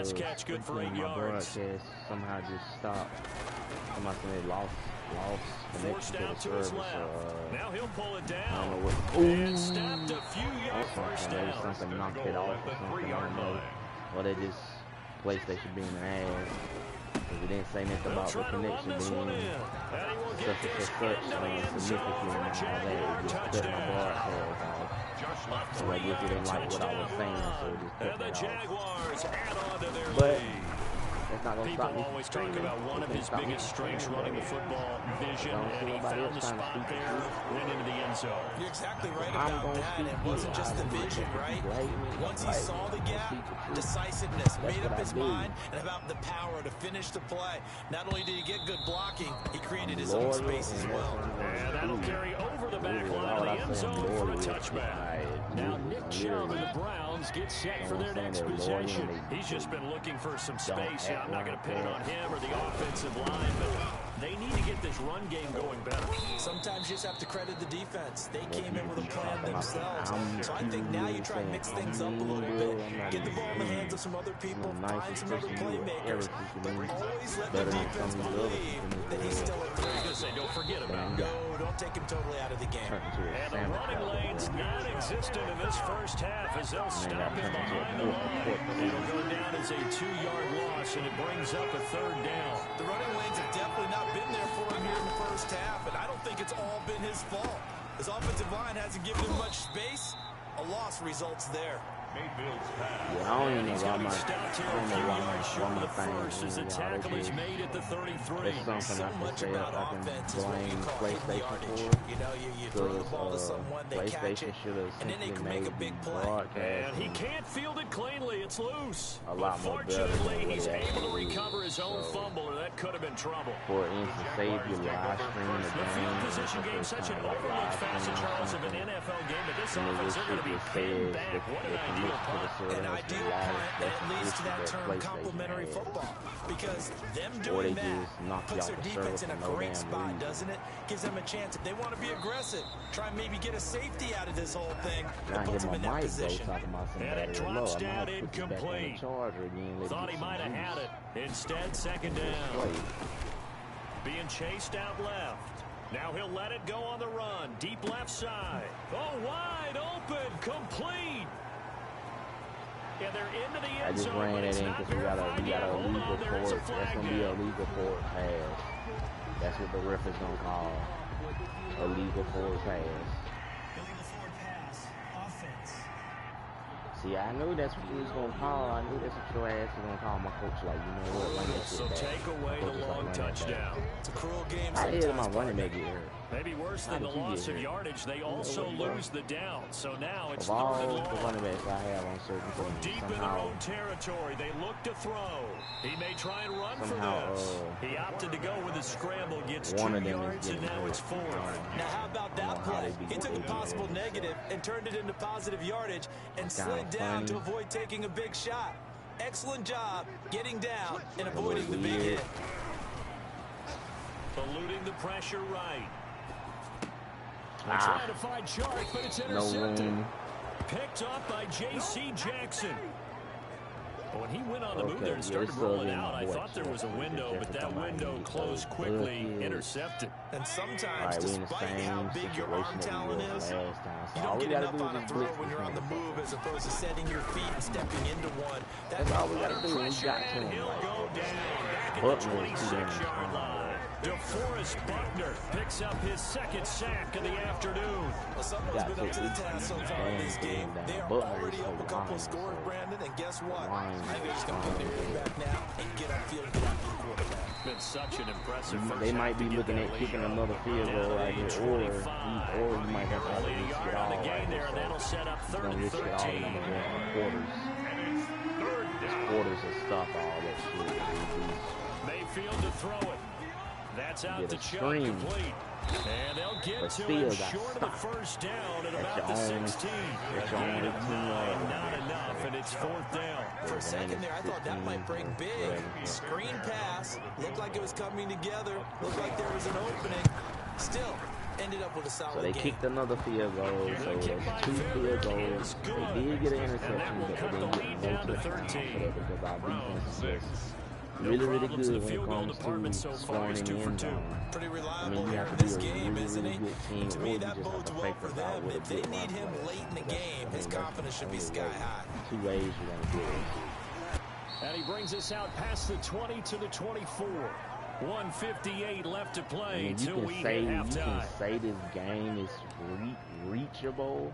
pass catch, good for 8 yards. Somehow just stopped. Somebody said lost Forced out to his left. Now he'll pull it down. And stopped a few yards. First down. Something knocked it off or something. I don't know. Or they just PlayStation being an ass. Because it didn't say anything about the connection being such significant and all that. It just cut my broadcast off. So I guess it didn't like what I was saying, so it just cut that off. But that's not gonna stop me. People always talk about one of his biggest strengths, running the football, vision, and he found the spot there, went into the end zone. You're exactly right about that. It wasn't just the vision, right? Once he saw the gap, decisiveness, made up his mind, and about the power to finish the play. Not only did he get good blocking, he created his own space as well. And that'll carry over the back line of the end zone for a touchback. Now Nick Chubb and the Browns get set for their next possession. He's just been looking for some space. I'm not going to pin it on him or the offensive line, but they need to get this run game going better. Sometimes you just have to credit the defense. They came in with a plan themselves. So I think now you try and mix things up a little bit. Get the ball in the hands of some other people. Find some other playmakers. But always let the defense believe that he's still a threat. Don't forget about him. No, don't take him totally out of the game. And the running lane's non-existent in this first half as they'll stop him behind the line. It'll go down as a 2-yard loss, and it brings up a third down. The running lanes have definitely not been there for him here in the first half, and I don't think it's all been his fault. His offensive line hasn't given him much space. A loss results there. Yeah, I don't even know why my first as the tackle is made at the 33. It's something I can say I can blame PlayStation for. You know, you throw the ball to someone, they catch it, and then they can make a big play. And he can't field it cleanly. It's loose. A lot more better. Fortunately, he's able to recover his own fumble, or that could have been trouble. For instance, save your live stream the field position game, such an overlooked facet, Charles, of an NFL game, but this offense, they're going to be pinned back. What an ideal punt. An ideal punt that leads to that term complementary football, because them doing that puts their defense in a great spot, doesn't it? Gives them a chance if they want to be aggressive, try and maybe get a safety out of this whole thing. It puts them in that position. And it drops down incomplete. Thought he might have had it. Instead, second down. Being chased out left. Now he'll let it go on the run. Deep left side. Oh, wide open. Complete. Yeah, they're into the end zone. I just ran it in because we got a legal court. That's going to be a legal court pass. That's what the ref is going to call a legal forward pass. Illegal forward pass. Offense. See, I knew that's what he was going to call. I knew that's what your ass was going to call. My coach like, you know what, run that shit back. So take away the long touchdown. It's a cruel game. I hit my running back get hurt. Maybe worse than the loss of yardage, they also lose the down. So now it's third and long. Of all the running backs I have on certain from deep in their own territory, they look to throw. He may try and run for this. He opted to go with a scramble, gets 2 yards, and now it's 4. Now how about that play? He took a possible negative and turned it into positive yardage and slid down to avoid taking a big shot. Excellent job getting down and avoiding the big hit. Eluding the pressure right. Trying to find Chark, but it's intercepted. Picked up by J.C. Jackson. When he went on the move there and started rolling out, I thought there was a window, but that window closed quickly, intercepted. And sometimes, despite how big your arm talent is, you don't get enough on a throw when you're on the move as opposed to setting your feet and stepping into one. That's all we got to do. And he'll go down back at the 26-yard line. DeForest Buckner picks up his second sack of the afternoon. Well, someone's been up to the task so far in this game. They are already up a couple of scores, Brandon, and guess what? I think they're just going to pick their feet back now and get upfield and get after the quarterback. Been such an impressive first They might be looking at kicking another field goal right here, or you might have to lead a yard on the gain there, and that'll set up 3rd and 13. Quarters and stop all that shit. Mayfield to throw it. That's out to Chubb, complete. And they'll get to him short of the first down at about the 16. Again, not enough, and it's 4th down. For a second there, I thought that might break big. Screen pass. Looked like it was coming together. Looked like there was an opening. Still, Ended up with a solid So they kicked another field goal. So it's 2 field goals. They did get an interception, but they didn't get no touchdown because our defense is just really, really good when it comes to scoring in the end zone. Pretty I mean, reliable you here have in to this be a game, really, isn't really he? good team, To or me, you that just have bodes to well fake for us out them. with a If they good need run him play. late in the game, his confidence should be sky high. 2 ways you're going to do it. And he brings us out past the 20 to the 24. 1:58 left to play. I mean, you can say this game is reachable.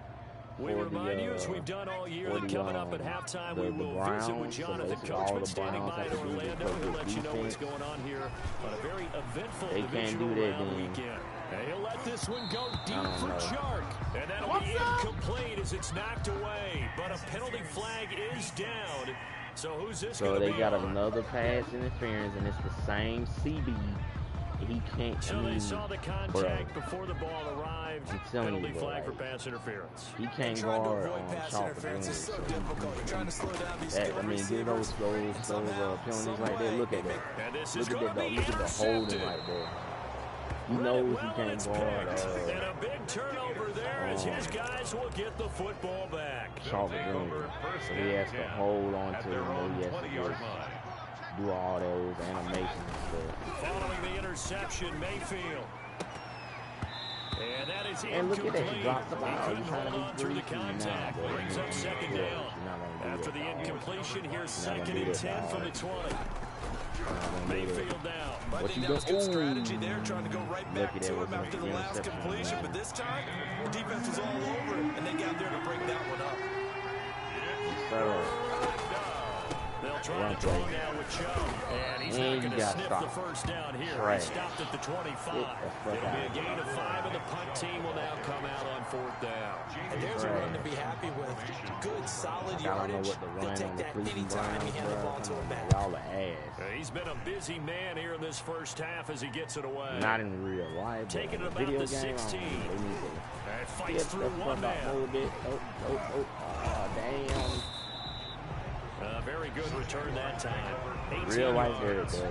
We remind you, as we've done all year, that coming up at halftime, we will visit with Jonathan Coachman standing by in Orlando. He'll let you know what's going on here on a very eventful divisional round weekend. And he'll let this one go deep for Chark. And that'll be incomplete as it's knocked away. But a penalty flag is down. So who's this going to be? So they got another pass interference, and it's the same CB. He can't. So they saw the contact before the ball arrived. Penalty flag for pass interference. He can't guard Chark again. So difficult. Trying to slow down these I mean, give those penalties like that. Look at that. Look at that. Look at the holding right there. He knows he can't guard. And a big turnover there as his guys will get the football back. Chark again. So he has to hold on to him. He has to just do all those animations and stuff. Following the interception, Mayfield. And that is and look at that, he dropped the ball. He couldn't hold on through the contact. Brings up second down. After the incompletion, here's 2nd and 10 from the 20. Mayfield down. I think that was good strategy there, trying to go right back to him after the last completion. But this time, the defense was all over it, and they got there to break that one up. They'll try to draw now with Chubb. And he's not going to sniff the first down here. He stopped at the 25. It'll be a gain of 5, and the punt team will now come out on 4th down. And there's a run to be happy with. Good, solid yardage. He'll take that anytime you hand the ball to him back. Y'all are ass. He's been a busy man here in this first half as he gets it away. Not in real life. Taking it about the 16. And fights through one man. Oh, damn. Very good return that time. Real life,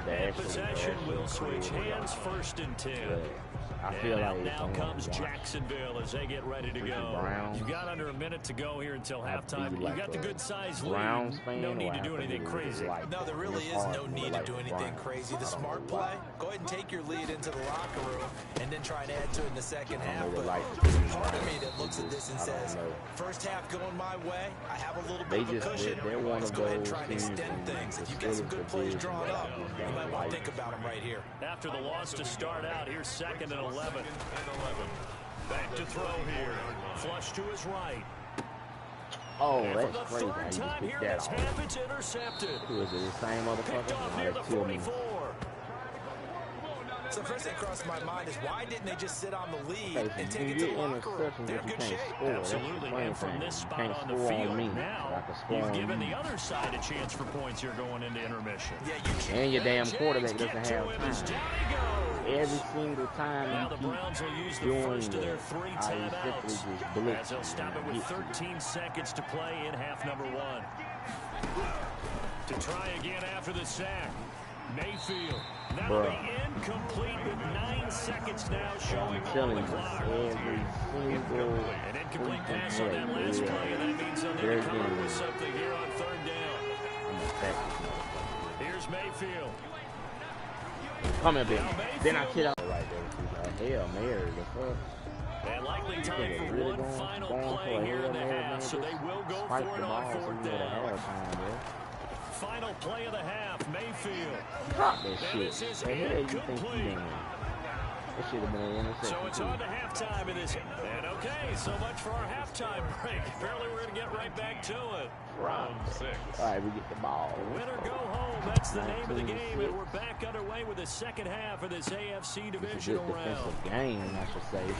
they're possession will switch hands 1st and 10. I feel like now comes Jacksonville as they get ready to go. Browns. You got under a minute to go here until halftime. You got the good size lead. No need to do anything crazy. No, there really is no need to do anything crazy. The smart play, go ahead and take your lead into the locker room and then try and add to it in the second half. But there's part of me that looks at this and says, first half going my way, I have a little bit of a cushion. Let's go ahead and try and extend things. If you get some good plays drawn up, you might want to think about them right here. After the loss to start out, here's 2nd and 11. Back to throw here. Flush to his right. Oh, and that's for the crazy. 3rd time here in this half, it's intercepted. Who is it? The same Picked off near the motherfucker? 44. So first thing crossed my mind is why didn't they just sit on the lead and take it to the locker room? They're in good shape. Absolutely, and from this spot on the field, now you've given the other side a chance for points here going into intermission. Yeah, you can. And your damn quarterback doesn't have time. Every single time now the Browns will use the first of their 3 timeouts as they'll stop it with 13 seconds to play in half number 1. To try again after the sack. Mayfield. That'll be incomplete with 9 seconds now showing on the clock. An incomplete pass on that last play, and that means they'll need to come up with something here on 3rd down. Here's Mayfield. Come here, baby. Then I kid out right there. Hell, Mary, the fuck. And likely time for one final play here in the half, so they will go for it on 4th down. Final play of the half, Mayfield. Drop that shit. The hell you think you doing? That should have been an interception. So it's on to halftime in this. And okay, so much for our halftime break. Apparently we're going to get right back to it. Round 6. All right, we get the ball. Win or go home, that's the name of the game. And we're back underway with the second half of this AFC divisional round. Defensive game, I should say.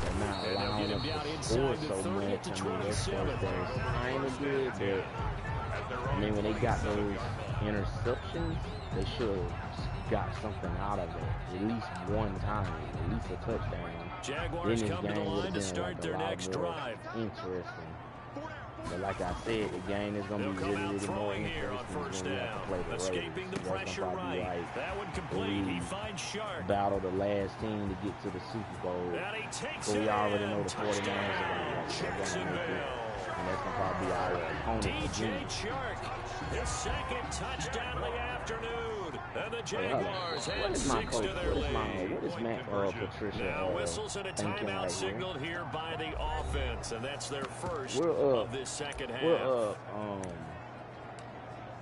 They're not allowing us to score so much. I mean, they're kind of good, but I mean, when they got those interceptions, they should have got something out of it. At least one time, at least a touchdown. Jaguars come to the line to start their next drive. Interesting. But like I said, the game is going to be really more interesting when we have to play the Raiders. Escaping the pressure right. That one complete. He finds Shark. Battle the last team to get to the Super Bowl. So we already know the 49ers are going to make it. And that's going to probably be our opponent. DJ Shark, his second touchdown of the afternoon. And the Jaguars add 6 to their lead. What is Matt Patricia? Now whistles and a timeout signaled here by the offense, and that's their first of this second half. We're up,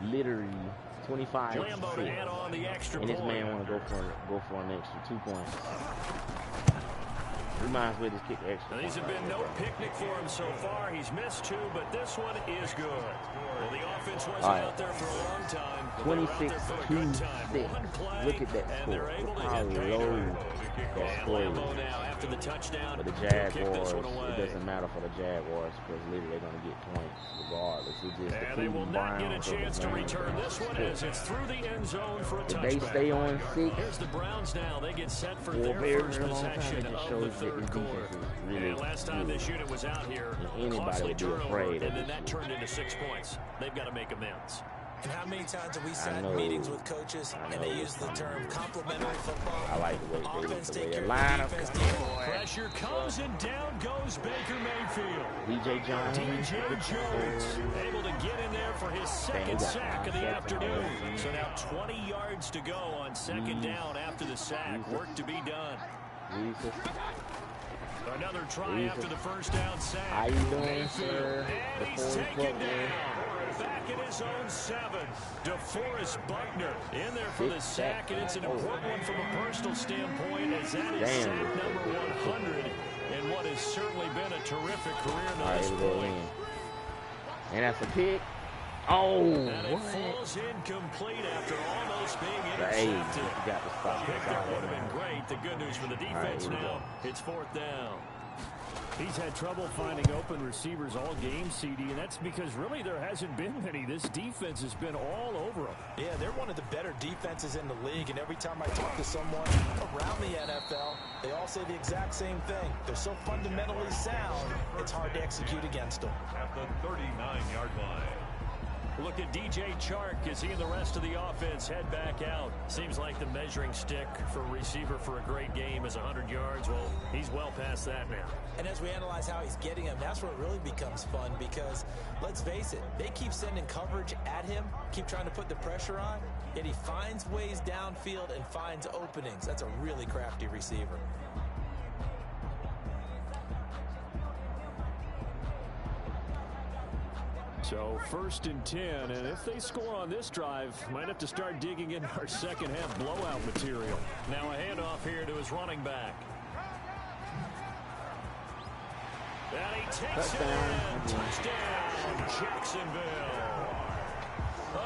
literally 25-6, and this man want to go for an extra 2 points. We might as well just kick the extra. These have been no picnic for him so far. He's missed 2, but this one is good. Well, the offense wasn't out there for a long time. 26-6. Look at that score. Look how low that score is. After the touchdown, for the Jaguars, it doesn't matter for the Jaguars because literally they're going to get points regardless. It's just and they will not get a chance to return this one as it's through the end zone for a touchback. If they stay on 6, here's the Browns now. They get set for their first possession of the third quarter. Really and last time this unit was out here, costly turnover, and then that turned into 6 points. They've got to make amends. And how many times have we sat in meetings with coaches and they use the term complementary football? I like the way offense they take care line of up. defense. Pressure comes and down goes Baker Mayfield. DJ Jones able to get in there for his second sack of the afternoon. So now 20 yards to go on second down after the sack. Work to be done. Another try after the first down sack. How you doing, sir? And he's taken down. Back in his own 7. DeForest Buckner in there for the sack, and it's an important one from a personal standpoint as that is sack number 100 in what has certainly been a terrific career to this point. And that's a pick. Oh, and it falls incomplete after almost being intercepted. Got to stop. The pick there would have been great. The good news for the defense now, it's 4th down. He's had trouble finding open receivers all game, CD, and that's because really there hasn't been many. This defense has been all over them. Yeah, they're one of the better defenses in the league, and every time I talk to someone around the NFL, they all say the exact same thing. They're so fundamentally sound, it's hard to execute against them. At the 39-yard line. Look at DJ Chark as he and the rest of the offense head back out. Seems like the measuring stick for a receiver for a great game is 100 yards. Well, he's well past that now. And as we analyze how he's getting him, that's where it really becomes fun because, let's face it, they keep sending coverage at him, keep trying to put the pressure on, yet he finds ways downfield and finds openings. That's a really crafty receiver. So 1st and 10, and if they score on this drive, might have to start digging into our second half blowout material. Now a handoff here to his running back. And he takes it in. Touchdown, Jacksonville.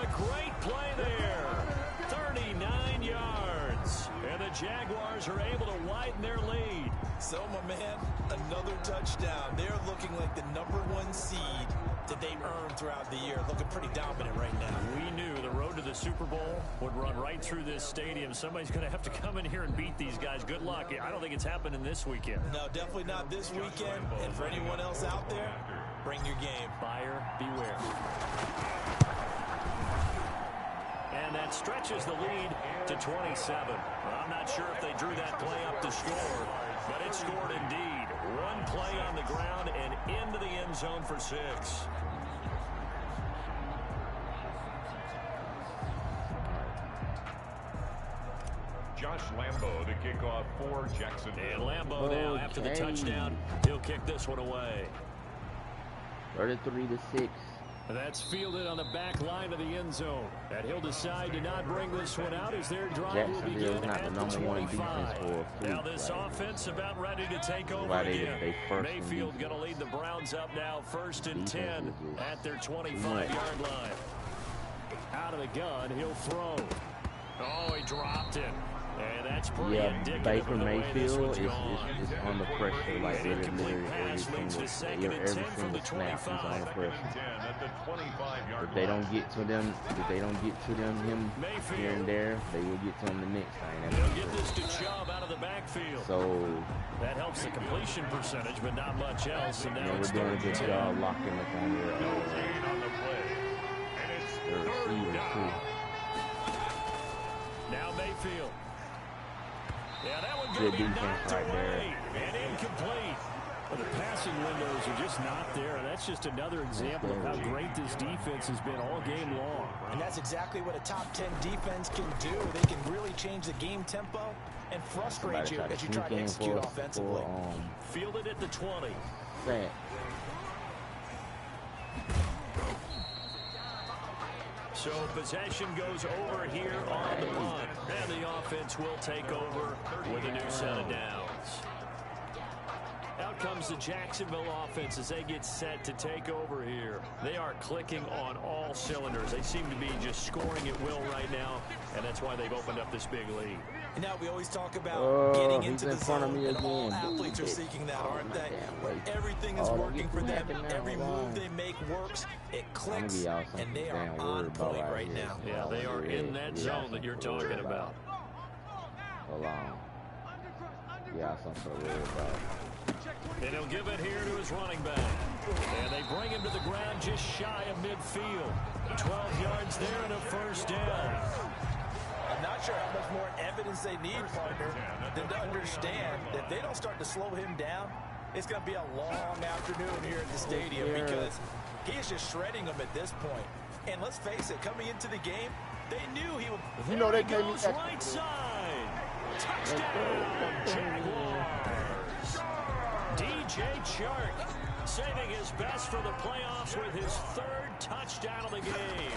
A great play there. 39 yards. And the Jaguars are able to widen their lead. So, my man, another touchdown. They're looking like the #1 seed that they earned throughout the year. Looking pretty dominant right now. We knew the road to the Super Bowl would run right through this stadium. Somebody's going to have to come in here and beat these guys. Good luck. I don't think it's happening this weekend. No, definitely not this weekend. And for anyone else out there, bring your game. Buyer beware. And that stretches the lead to 27. I'm not sure if they drew that play up to score, but it scored indeed. One play on the ground and into the end zone for 6. Josh Lambo to kick off for Jacksonville. And Lambo now after the touchdown, he'll kick this one away. 33-6. That's fielded on the back line of the end zone. And he'll decide to not bring this one out as their drive will begin at the 25. Now this offense about ready to take over again. Mayfield going to lead the Browns up now 1st and 10 at their 25-yard line. Out of the gun, he'll throw. Oh, he dropped it. And that's pretty indicative Baker of the way this Mayfield one's is gone. under pressure. Like An incomplete pass leads to second and 10 from the snap, he's under 25. pressure. At the 25-yard If they don't get to them, him Mayfield. here and there, they will get to him the next time. That's They'll for get sure. this to Chubb out of the backfield. So, That helps the completion percentage, but not much else. And now we're it's doing a third good and 10. job locking up on their gain on the play. And it's receivers too. Now Mayfield. Yeah, that one Good going to be defense knocked right there. away and incomplete. Well, the passing windows are just not there. That's just another example of how great this defense has been all game long. And that's exactly what a top 10 defense can do. They can really change the game tempo and frustrate you as you try to execute offensively. Fielded at the 20. Set. So possession goes over here on the punt. And the offense will take over with a new set of downs. Out comes the Jacksonville offense as they get set to take over here. They are clicking on all cylinders. They seem to be just scoring at will right now, and that's why they've opened up this big lead. And now we always talk about getting into the front of zone, me and all again. athletes are seeking that, aren't they? When everything is working for them, every move they make works, it clicks, and they are on point right now. Yeah, they are in that zone that you're talking about. Hold on. Yeah, something to worry about. And he'll give it here to his running back. And they bring him to the ground just shy of midfield. 12 yards there and a first down. I'm not sure how much more evidence they need, partner, than to understand that if they don't start to slow him down, it's going to be a long afternoon here at the stadium because he is just shredding them at this point. And let's face it, coming into the game, they knew he would. You know they There he goes right side. Touchdown, Jaguars. DJ Chark saving his best for the playoffs with his third touchdown of the game.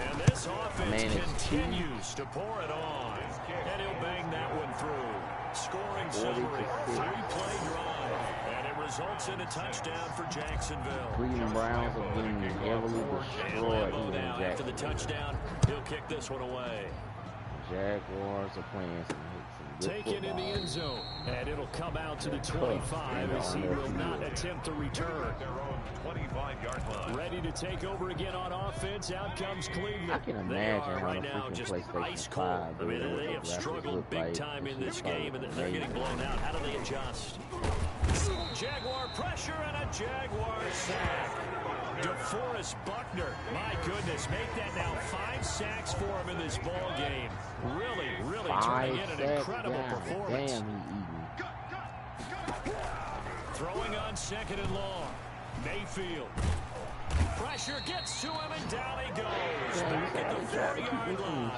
And this offense continues to pour it on. And he'll bang that one through. Scoring summary, 3-play drive. And it results in a touchdown for Jacksonville. Cleveland Browns are getting heavily destroyed. And now after the touchdown, he'll kick this one away. Jaguars are playing some Taken in the end zone, and it'll come out to the 25 as he will not attempt to return. their own 25-yard line. Ready to take over again on offense. Out comes Cleveland. I can They imagine are how right the now freaking just PlayStation ice cold. 5 I mean, they have struggled big time in this game, and they're getting blown out. How do they adjust? Jaguar pressure and a Jaguar sack. DeForest Buckner, my goodness, make that now 5 sacks for him in this ball game. Really turning in an incredible performance. Damn, Throwing on second and long. Mayfield. Pressure gets to him, and down he goes. Back at the 40-yard line.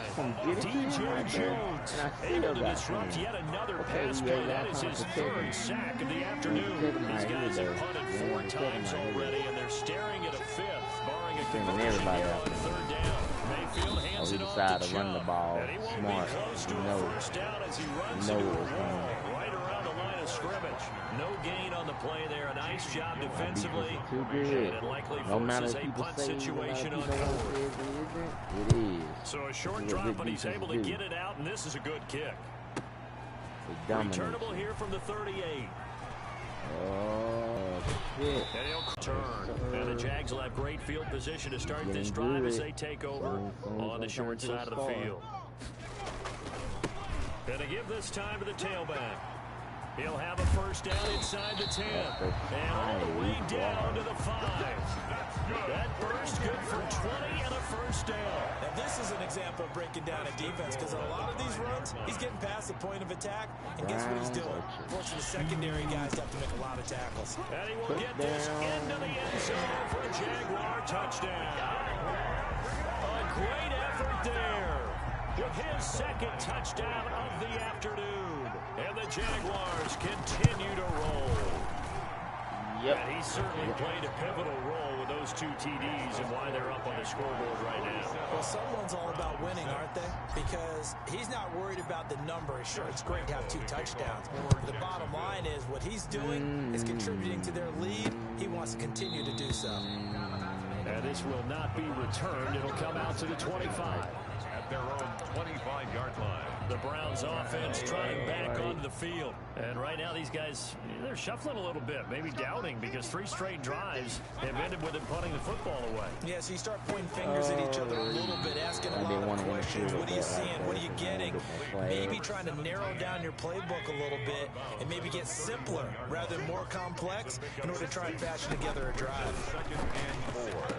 DJ Jones able to disrupt yet another pass play. That is his third sack of the afternoon. These guys have punted 4 times already, and they're staring at a 5th, barring a conversion here on 3rd down. Mayfield hands it off to run the Chubb, ball and he won't smart. be close to You a know first down as he runs know into it a was wall coming. right around the line of scrimmage. No gain on the play there. A nice job defensively. Too good. And it likely No matter forces if a people punt say situation on it board. it is. So a short This is what drop, good but he's defense able to do. get it out, and this is a good kick. They dominate. Returnable here from the 38. Oh, shit. And he'll turn. And the Jags will have great field position to start this drive as they take over on the short side of the field. Gonna give this time to the tailback. He'll have a first down inside the 10. And all the way down to the 5. That burst good for 20 and a first down. Now this is an example of breaking down a defense because on a lot of these runs, he's getting past the point of attack, and guess what he's doing? Forcing the secondary guys to have to make a lot of tackles. And he will get this into the end zone for a Jaguar touchdown. A great effort there with his second touchdown of the afternoon. And the Jaguars continue to roll. Yep. And he certainly played a pivotal role with those 2 TDs and why they're up on the scoreboard right now. Well, someone's all about winning, aren't they? Because he's not worried about the number. Sure, it's great to have 2 touchdowns. The bottom line is what he's doing is contributing to their lead. He wants to continue to do so. And this will not be returned. It'll come out to the 25. at their own 25-yard line. The Browns offense trotting back onto the field. And right now these guys, they're shuffling a little bit, maybe doubting, because 3 straight drives have ended with them punting the football away. Yeah, so you start pointing fingers at each other a little bit, asking a lot of questions. What are you seeing? What are you getting? Maybe trying to narrow down your playbook a little bit and maybe get simpler rather than more complex in order to try and fashion together a drive. 2nd and 4.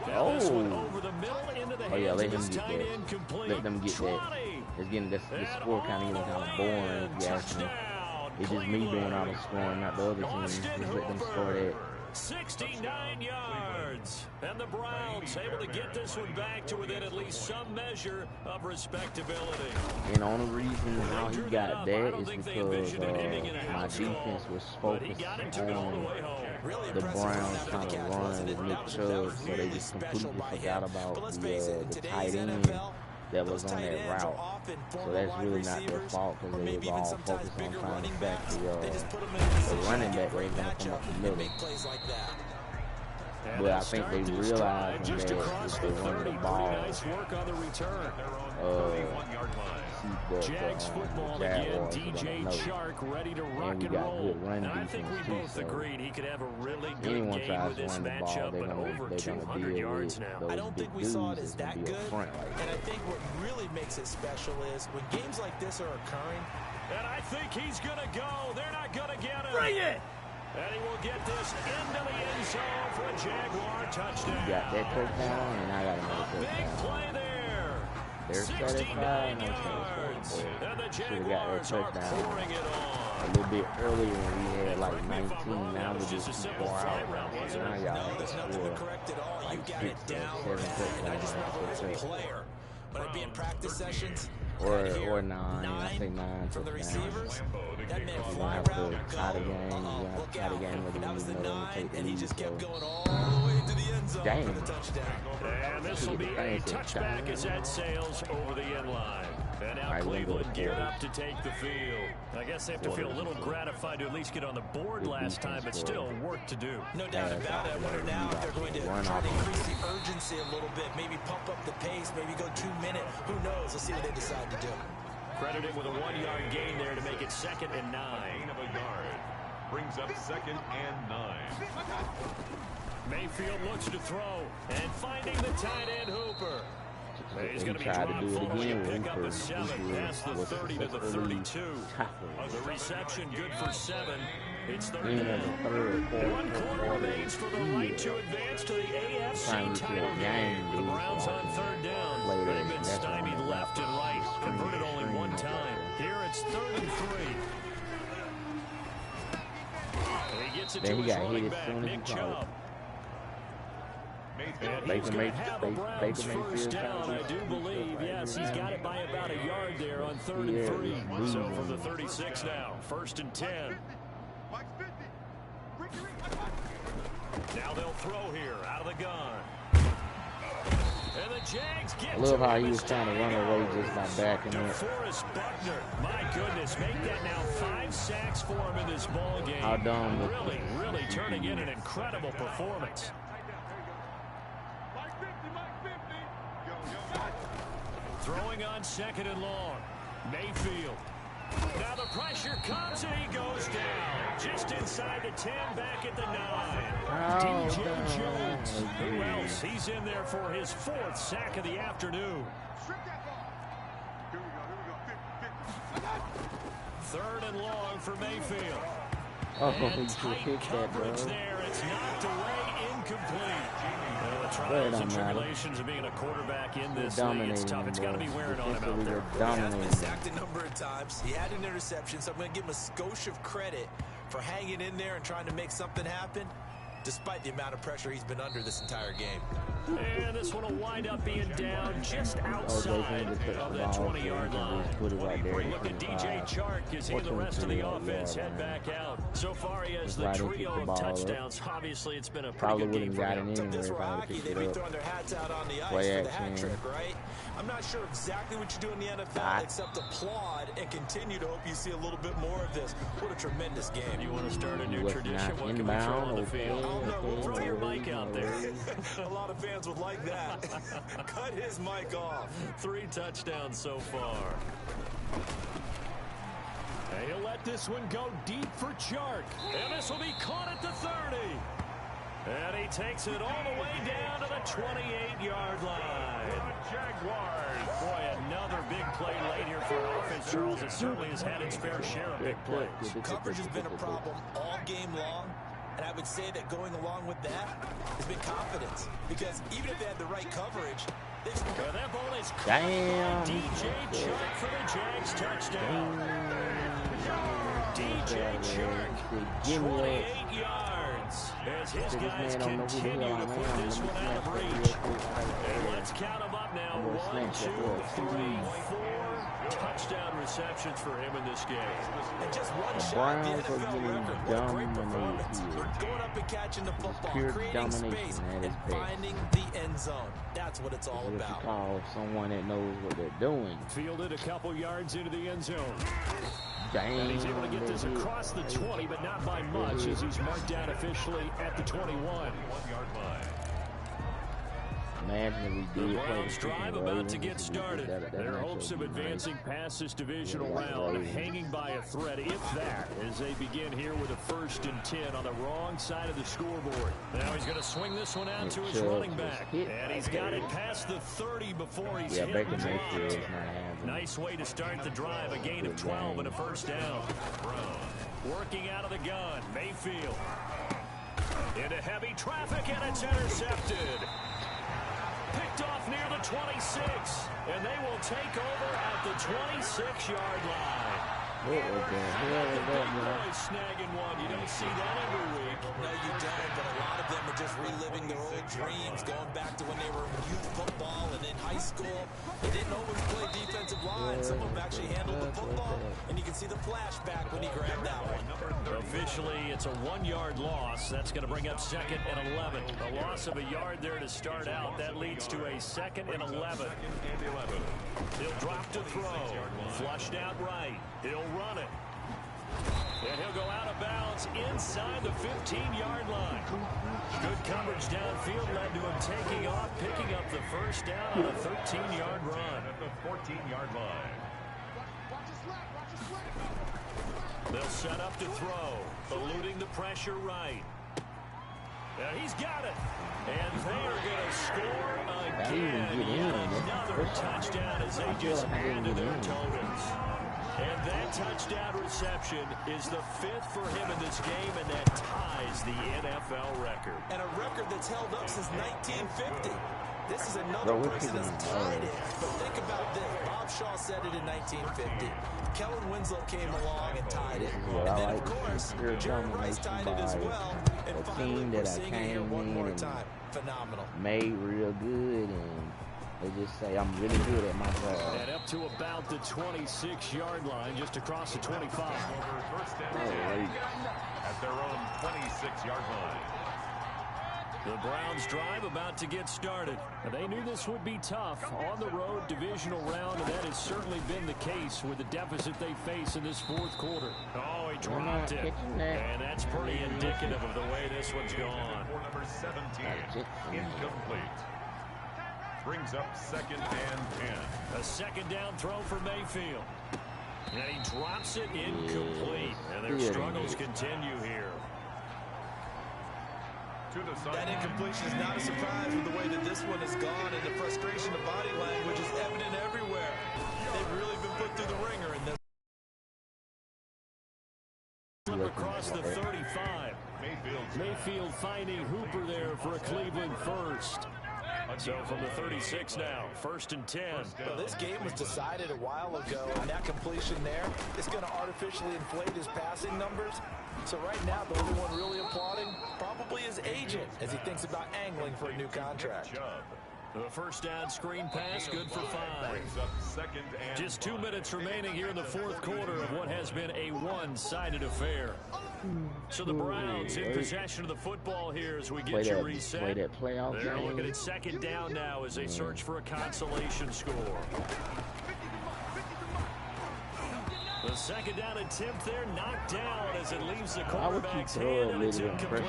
Now this one over the middle into the hands let of them his get tight that. end complete. Let them get that. It's getting this score kind of boring, if you ask me. It's just me doing all the scoring, not the other team. Just let them score that. 69 yards. And the Browns able to get this one back to within at least some measure of respectability. And the only reason how he got that is because my defense was focused on the Browns trying to run with Nick Chubb, so they just completely forgot about the tight end that was on that route. So that's really not their fault, because they was all focused on trying to sack the running back that was going to come up the middle. But I think they realized that if they run the ball, Jags football again. DJ Chark ready to rock and roll. And I think we both agreed he could have a really good game with this matchup, but over 200 yards now. I don't think we saw it as that good. And I think what really makes it special is when games like this are occurring. And I think he's going to go. They're not going to get him. Bring it! And he will get this into the end zone for a Jaguar touchdown. You got that touchdown, and I got another touchdown. Big play there. They're 69 yards. And the Jaguars are pouring it on. A little bit earlier when we had like 19, now we're just a simple fly route, wasn't it? No, there's nothing to correct at all. You got it down. And I just know as a player, when I'd be in practice sessions, or 9, I think 9 from the receivers, that meant you fly have route. to tie the game. You have to tie the game whether That was you the know 9, take the and he lead. just kept So going all the way to the end zone Damn. for the touchdown. And this will be a touchback as that sails over the end line. And now Right, Cleveland we'll go geared forward. up to take the field. I guess they have to feel a little gratified to at least get on the board last time, but still work to do. No doubt about it. I wonder now if they're going to try to increase the urgency a little bit, maybe pump up the pace, maybe go 2 minute. Who knows? Let's see what they decide to do. Credited with a 1-yard gain there to make it 2nd and 9. Gain of a yard. Brings up 2nd and 9. Mayfield looks to throw and finding the tight end Hooper. He's going to be tried to dropped do it forward again. and pick up a Hooper 7 past the 30 to the 32. The reception good for 7. It's 3rd down. 1 quarter remains for the right to advance to the AFC title game. The Browns on 3rd down. They've been stymied left and right. Converted only 1 time. Here it's 3rd and 3. And he gets it to his running back, Nick Chubb. And he's going to have a Browns first down, I do believe. Yes, he's got it by about a yard there on 3rd and 3. So from the 36 now, 1st and 10. Now they'll throw here out of the gun. And the Jags get I love how he was trying to run away just by backing up. DeForest Buckner, my goodness, make that now 5 sacks for him in this ball game. How dumb. Really turning in an incredible performance. Throwing on 2nd and long. Mayfield. Now the pressure comes and he goes down. Just inside the 10, back at the 9. DJ Jones. Who else? He's in there for his 4th sack of the afternoon. 3rd and long for Mayfield. And tight coverage there. It's knocked away, incomplete. The trials and tribulations of being a quarterback in this league, it's tough. It's got to be wearing on him out there. He has been sacked a number of times. He had an interception, so I'm going to give him a skosh of credit for hanging in there and trying to make something happen, despite the amount of pressure he's been under this entire game. And this one will wind up being down just outside of that 20-yard line. Look at DJ Chark as he and the rest of the offense head back out. So far, he has the trio of touchdowns. Obviously, it's been a pretty good game for him. Took this for hockey. They'd be throwing their hats out on the ice for the hat trick, right? I'm not sure exactly what you do in the NFL except applaud and continue to hope you see a little bit more of this. What a tremendous game. You want to start a new tradition? What can we throw on the field? We'll throw your mic out there. A lot of fans fans would like that. Cut his mic off. 3 touchdowns so far. And he'll let this one go deep for Chark. And this will be caught at the 30. And he takes it all the way down to the 28-yard line. Jaguars. Boy, another big play late here for offense, Charles. It certainly has had its fair share of big plays. Coverage has been a problem all game long. And I would say that going along with that has been confidence. Because even if they had the right coverage, that ball is caught Damn. by DJ Chark for the Jags touchdown. DJ Chark, 28 yards. As his guys continue to put this one out of reach. And let's count them up now. 1, 2, 3, 4 touchdown receptions for him in this game. And just one shot at the NFL record. What a great performance. They're going up and catching the football, creating space, and finding the end zone. That's what it's all about. Call someone that knows what they're doing. Fielded a couple yards into the end zone. Damn. And he's able to get this across the 20, but not by much, as he's marked down officially at the 21. 1-yard line. Imagine if we did The Browns drive about to get started. Their hopes of advancing past this divisional round hanging by a thread, if that, as they begin here with a 1st and 10 on the wrong side of the scoreboard. Now he's going to swing this one out to his running back. And he's got it past the 30 before he's hit and dropped. Nice way to start the drive. A gain of 12 and a 1st down. Working out of the gun. Mayfield. Into heavy traffic, and it's intercepted. Picked off near the 26, and they will take over at the 26-yard line. What was that? The big boys snagging one. You don't see that every week. No, you don't, but a lot of them are just reliving their old dreams, going back to when they were in youth football and in high school. They didn't always play defensive line. Some of them actually handled the football, and you can see the flashback when he grabbed that one. Officially, it's a 1-yard loss. That's going to bring up 2nd and 11. A loss of a yard there to start out. That leads to a 2nd and 11. He'll drop to throw. Flushed out right. He'll run it. And he'll go out of bounds inside the 15-yard line. Good coverage downfield led to him taking off, picking up the 1st down on a 13-yard run. At the 14-yard line. They'll set up to throw, eluding the pressure right. And he's got it. And they are going to score again. Another touchdown as they just add to their totals. And that touchdown reception is the 5th for him in this game, and that ties the NFL record. And a record that's held up since 1950. This is another person that's tied it. But think about this. Bob Shaw said it in 1950. Kellen Winslow came along and tied it. And then, of course, Jerry Rice tied it as well. And finally, we're seeing it here one more time. Phenomenal. Made real good, and they just say, I'm really good at my job. And up to about the 26-yard line, just across the 25. First and 10 at their own 26-yard line. The Browns drive about to get started. They knew this would be tough on the road divisional round, and that has certainly been the case with the deficit they face in this 4th quarter. Oh, he dropped it. And that's pretty indicative of the way this one's gone. For number 17, incomplete. Brings up 2nd and 10. A 2nd down throw for Mayfield. And he drops it incomplete. And their struggles continue here. That incompletion is not a surprise with the way that this one has gone, and the frustration of body language is evident everywhere. They've really been put through the ringer in this. Across the 35. Mayfield finding Hooper there for a Cleveland 1st. So from the 36 now, 1st and 10. Well, this game was decided a while ago, and that completion there is going to artificially inflate his passing numbers. So right now, the only one really applauding probably his agent as he thinks about angling for a new contract. The 1st down screen pass, good for 5. Just 2 minutes remaining here in the 4th quarter of what has been a one-sided affair. So the Browns in possession of the football here as we get you reset. They're looking at 2nd down now as they search for a consolation score. The 2nd down attempt there knocked down as it leaves the quarterback's hand and it's incomplete.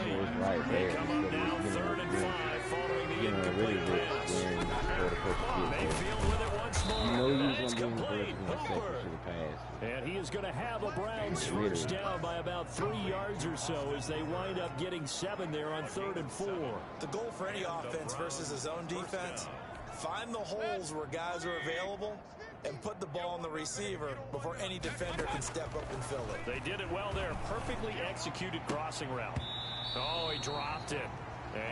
They come up now 3rd and 5 following the the incomplete pass. Mayfield with it once more. And it's complete. Hooper. And he is going to have a Browns first down by about 3 yards or so as they wind up getting 7 there on 3rd and 4. The goal for any offense versus his own defense, find the holes where guys are available and put the ball on the receiver before any defender can step up and fill it. They did it well there. Perfectly executed crossing route. Oh, he dropped it.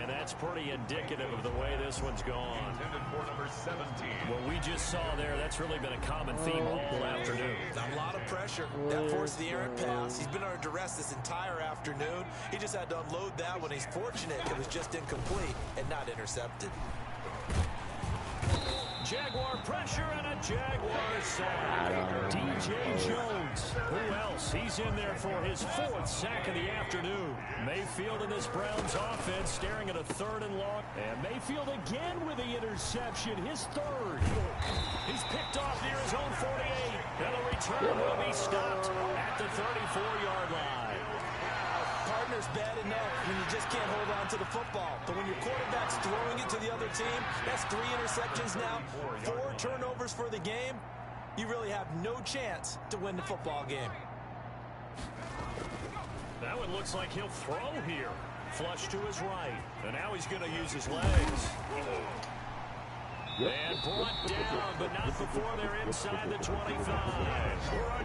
And that's pretty indicative of the way this one's gone. Intended for number 17. What we just saw there, that's really been a common theme all afternoon. A lot of pressure. That forced the errant pass. He's been under duress this entire afternoon. He just had to unload that one. He's fortunate it was just incomplete and not intercepted. Jaguar pressure and a Jaguar sack. DJ Jones. Who else? He's in there for his 4th sack of the afternoon. Mayfield in this Browns offense staring at a 3rd and long. And Mayfield again with the interception, his 3rd. He's picked off near his own 48. And the return will be stopped at the 34-yard line. Partner's bad enough when you just can't hold on to the football. But when your quarterback's throwing it to the other team, that's 3 interceptions now, 4 turnovers for the game. You really have no chance to win the football game. That one looks like he'll throw here. Flush to his right. And now he's going to use his legs. And brought down, but not before they're inside the 25.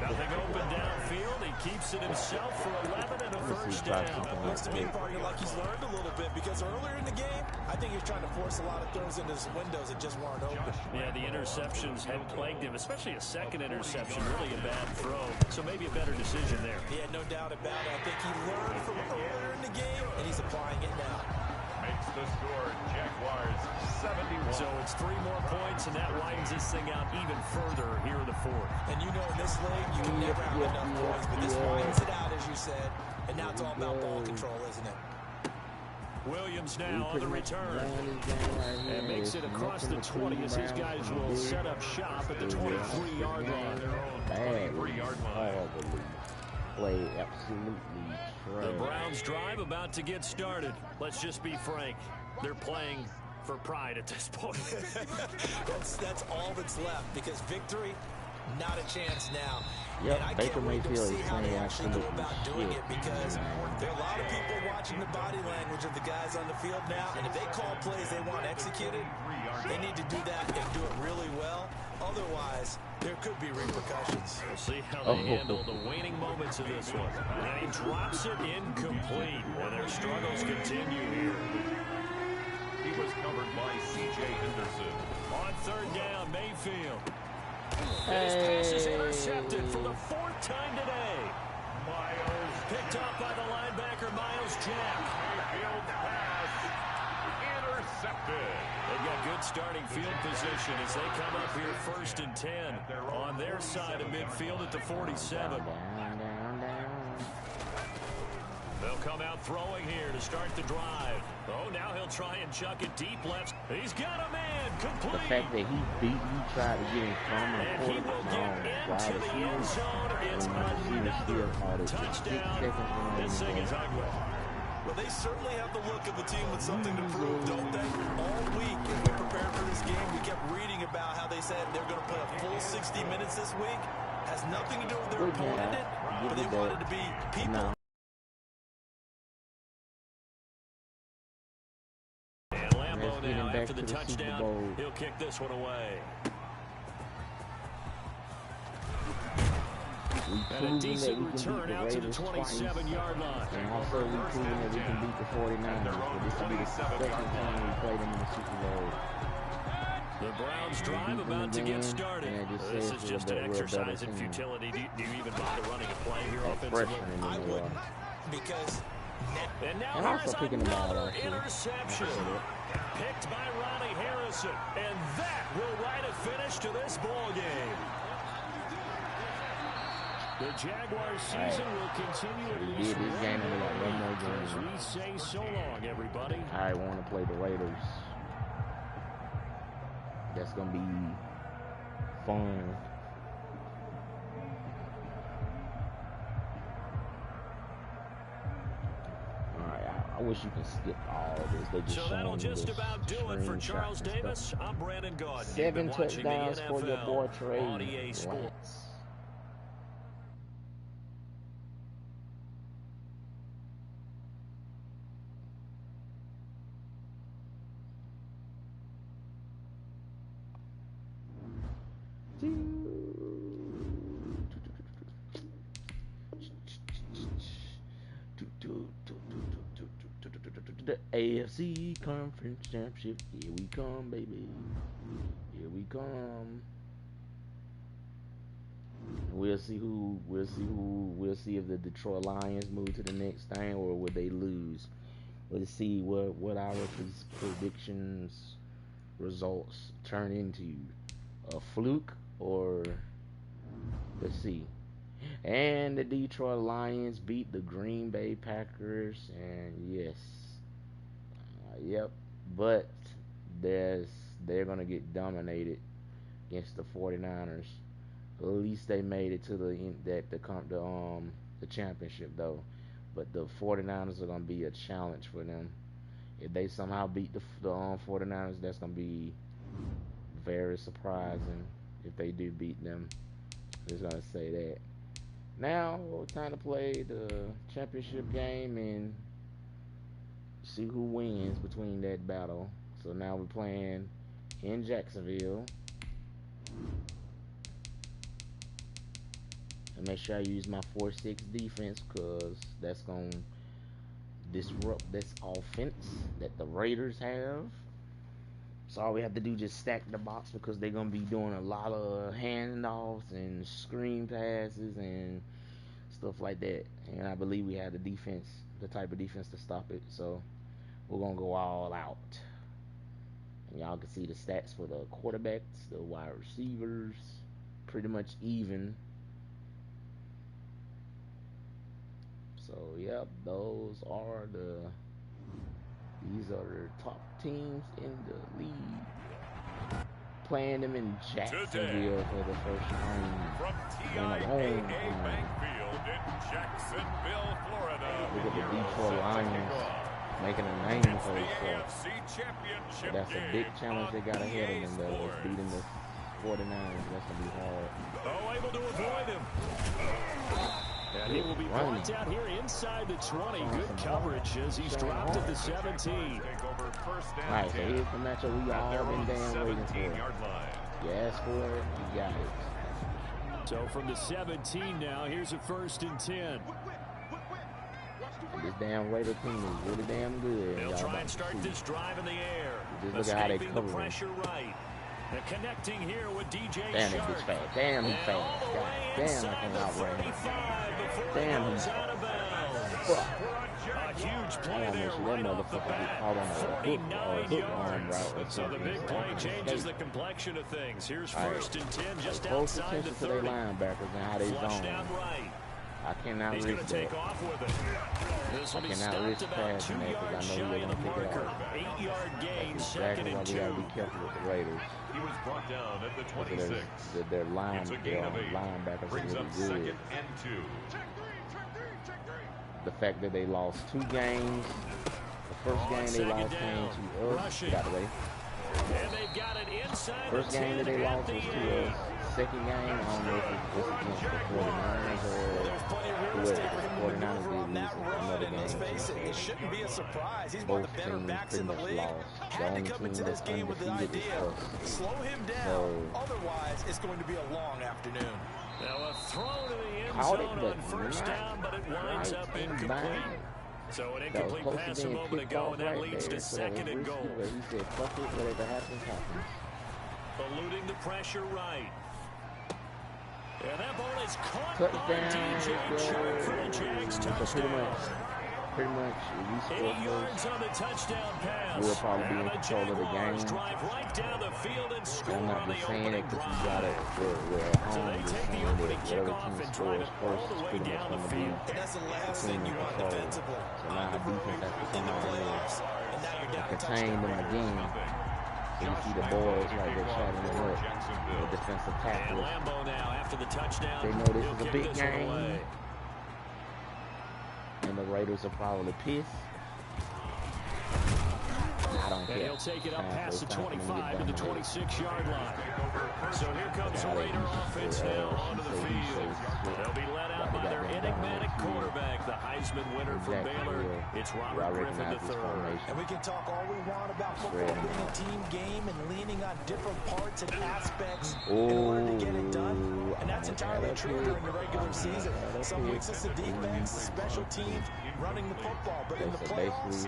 Nothing open downfield. He keeps it himself for 11 and a first down. Looks to me, partner, like he's learned a little bit because earlier in the game, I think he was trying to force a lot of throws into his windows that just weren't open. Yeah, the interceptions had plagued him, especially a second interception, really a bad throw. So maybe a better decision there. Yeah, no doubt about it. I think he learned from earlier in the game, and he's applying it now. Makes the score Jaguars 71. So it's 3 more points, and that widens this thing out even further here in the 4th. And you know in this league, you can never have enough points, but this widens it out, as you said. And now it's all about ball control, isn't it? Williams now on the return. And makes it across the 20 as his guys will set up shop at the 23-yard line. 23-yard line. Play absolutely trash. The Browns drive about to get started. Let's just be frank. They're playing for pride at this point. that's all that's left because victory, not a chance now. Yep, and I Baker can't wait to Mayfield see is how they playing actually go about doing shit. it because there are a lot of people watching the body language of the guys on the field now, and if they call plays they want executed, they need to do that and do it really well. Otherwise, there could be repercussions. We'll see how they handle the waning moments of this one. And he drops it incomplete, and their struggles continue here. He was covered by C.J. Henderson. On 3rd down, Mayfield. His pass is intercepted for the 4th time today. Miles picked off by the linebacker, Miles Jack. Mayfield pass intercepted. They've got good starting field position as they come up here 1st and 10 on their side of midfield at the 47. They'll come out throwing here to start the drive. Oh, now he'll try and chuck it deep left. He's got a man, complete. The fact that he tried to get in front of and he will get into the end zone. It's another touchdown. This thing is ugly. Well, they certainly have the look of a team with something to prove, don't they? All week, as we prepared for this game, we kept reading about how they said they're going to play a full 60 minutes this week. Has nothing to do with their opponent, but they wanted to be people. And Lambeau now, after the touchdown, he'll kick this one away. And a decent return out to the 27-yard line. And also we've proven that we can beat the 49ers. But this will be the 2nd time we played them in the Super Bowl. The Browns drive about to get started. This is just an exercise in futility. Do you even bother running a play here offensively? I wouldn't, because... And now here's another interception. Picked by Ronnie Harrison. And that will write a finish to this ball game. The Jaguars season will continue at least one more game. As we say so long, everybody. I want to play the Raiders. That's going to be fun. Alright, I I wish you could skip all this. They just so that'll just about do it for Charles Davis. I'm Brandon Gaudin. 7 touchdowns for your boy Trey Lance. The AFC Conference Championship. Here we come, baby. Here we come. We'll see if the Detroit Lions move to the next thing or would they lose. We'll see what our predictions results turn into. A fluke or let's see. And the Detroit Lions beat the Green Bay Packers, and yes, yep, but they're gonna get dominated against the 49ers. At least they made it to the championship though. But the 49ers are gonna be a challenge for them. If they somehow beat the 49ers, that's gonna be very surprising. If they do beat them, just gonna say that. Now, time to play the championship game and see who wins between that battle. So now we're playing in Jacksonville. And make sure I use my 4-6 defense because that's going to disrupt this offense that the Raiders have. So all we have to do is just stack the box because they're going to be doing a lot of handoffs and screen passes and stuff like that. And I believe we have the type of defense to stop it. So we're going to go all out. And y'all can see the stats for the quarterbacks, the wide receivers, pretty much even. So, yep, these are the top teams in the league. Playing them in Jacksonville for the first time. From TIAA Bank Field in Jacksonville, Florida. Look at the Detroit Lions making a name for themselves. That's a big challenge they got ahead of them, though. It's beating the 49ers. That's going to be hard. Oh, able to avoid him. And he will be brought out here inside the 20. Good coverage as he's dropped at the 17. Alright, so here's the matchup we all been damn waiting for. You asked for it, you got it. So from the 17 now, here's a 1st and 10. This damn Raider team is really damn good. They'll try and start this drive in the air. Just look at how they cover him. Pressure right. And connecting here with DJ Damn, Shark. he's fast. Damn, he's fast. God damn, I can outrun him. Damn, he's out of bounds. A huge play there right off the bat. 49 yards. So the big play changes the complexion of things. Here's 1st and 10 just outside the 30. Linebackers and how they Flushed zone. out right. I cannot He's risk that. Take off with it. This will be stopped about 2 yards shy of the marker. 8-yard gain, That's 2nd exactly and why 2. we gotta be careful with the Raiders. He was brought down at the 26. Their It's a gain of 8. linebackers Brings are up really good. 2nd and 2. The fact that they lost 2 games. The first game they lost came to us. Get out of the way. And they've got it inside First game that they lost was to us. Second game, I don't know if it was against the 49ers or whoever. The 49ers did lose another game. Let's face it, it shouldn't be a surprise. He's one of Both the better teams backs pretty in the much league. lost. The Had to only come team into this that's game with the undefeated idea. is us. Slow him down. So, otherwise, it's going to be a long afternoon. Now a throw to the end caught it, zone but on 1st down, but it winds up incomplete. That So an was incomplete close pass to a being moment kicked ago, off and that right leads there. to So 2nd and risky, goal. but he said, fuck it, whatever happens, happens. Eluding the pressure right. And that ball is caught Touchdown, by DJ Shark for the Jags so touchdown. pretty much, if we 8 score yards first, on the touchdown pass. we'll probably be in And the control of the Jaguars game. drive right down the field and score I'm not on the just saying opening it because we drive. got it. We're at So home. they Just take the saying that opening whatever kickoff team and drive scores it all first the is way pretty much down the going to be field. And that's the last thing you want control. defensively. So now our defense has to come out here And now you're down and a contain touchdown. them again. So you see the boys right there shouting them up. The defensive And tackles. Lambeau now after the touchdown. They know this He'll is a kick big this one game. away. And the Raiders are probably pissed. I don't care. And he'll take it up past the 25 to the 26-yard line. So here comes the Raider offense now onto the field. They'll be led out by their enigmatic quarterback, the Heisman winner from Baylor. It's Robert Griffin III. And we can talk all we want about football being a team game and leaning on different parts and aspects in order to get it done. And that's entirely true during the regular season. Some weeks it's the defense, the special teams, running the football. But in the playoffs,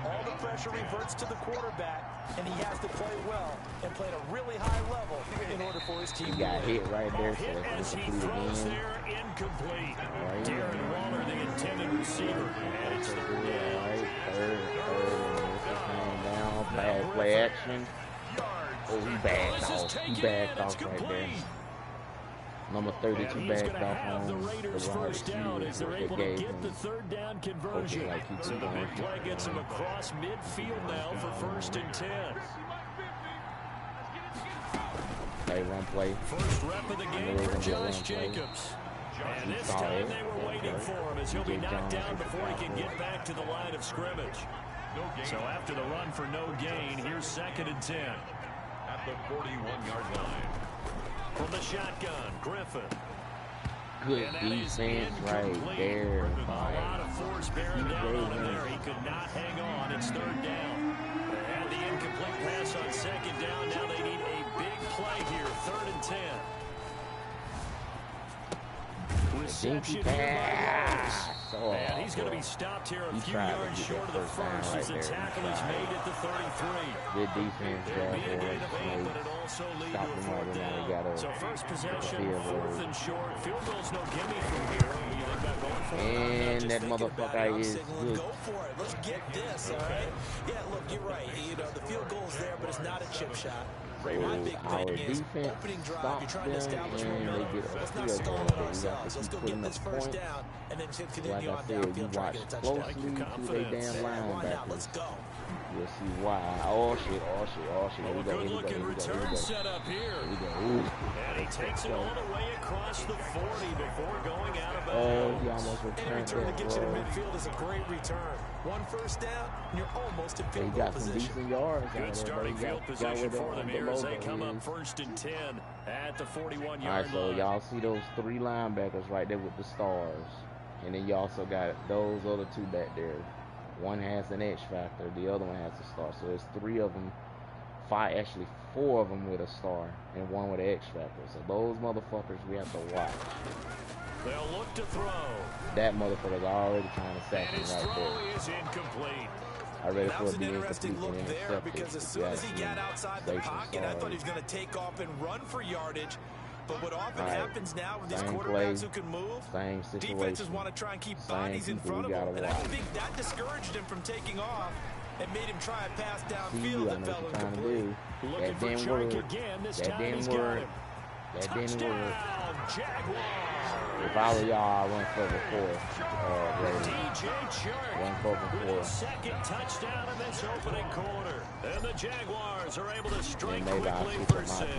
all the pressure reverts to the quarterback, and he has to play well and play at a really high level in order for his team to got hit right there, so hit as he throws there, incomplete. Darren Waller, the intended receiver, and it's third down. Third down, bad play action. Oh, he backed off. He backed off right there. Number 32 backed off on the Raiders' first down as they're able to get the third down conversion. So the big play gets him across midfield now for 1st and 10. One play. First rep of the game for Josh Jacobs. And this time they were waiting for him as he'll be knocked down before he can get back to the line of scrimmage. So after the run for no gain, here's 2nd and 10. At the 41-yard line. From the shotgun, Griffin. Good defense right there. A lot of force bearing down on him there. He could not hang on. It's 3rd down. They had the incomplete pass on 2nd down. Now they need a big play here. 3rd and 10. Reception and he's going to be stopped here a few yards short of the first as the tackle is made at the 33. Good defense there. But it also leads to a 4th down. So first possession, 4th and short. Field goal's no gimme from here. What do you think about going for it? And that motherfucker is good. Go for it. Let's get this, all right? Yeah, look, you're right. You know, the field goal's there, but it's not a chip shot. My big thing is opening drive. You're trying to establish momentum. Let's not stall on ourselves. Let's go get this first down and then continue on downfield, try to get a touchdown. Why not? Let's go. You'll see why. Oh shit. Here we go. Good return set up here. And he takes it all the way across the 40 before going out of bounds. He almost returned to get you to midfield is a great return. 1 first down, and you're almost in field goal position. He got some decent yards. Good starting field position for them here as they come up 1st and 10 at the 41-yard line. All right, so y'all see those 3 linebackers right there with the stars. And then you also got those other 2 back there. One has an X factor, the other one has a star. So there's 3 of them, 4 of them with a star, and 1 with an X factor. So those motherfuckers we have to watch. They'll look to throw. That motherfucker's already trying to sack him right there. Throw is incomplete. I read it that for was an interesting look there because as soon as he got outside the pocket, I thought he was going to take off and run for yardage. But what often happens now with these quarterbacks who can move, defenses want to try and keep bodies in front of him. And I think that discouraged him from taking off and made him try a pass downfield that fell incomplete. Looking for Chark again. This time he's got him. Touchdown, Jaguars. If I were y'all, I went for the 4th. DJ Chark with his 2nd touchdown in this opening quarter. And the Jaguars are able to strike quickly for 6.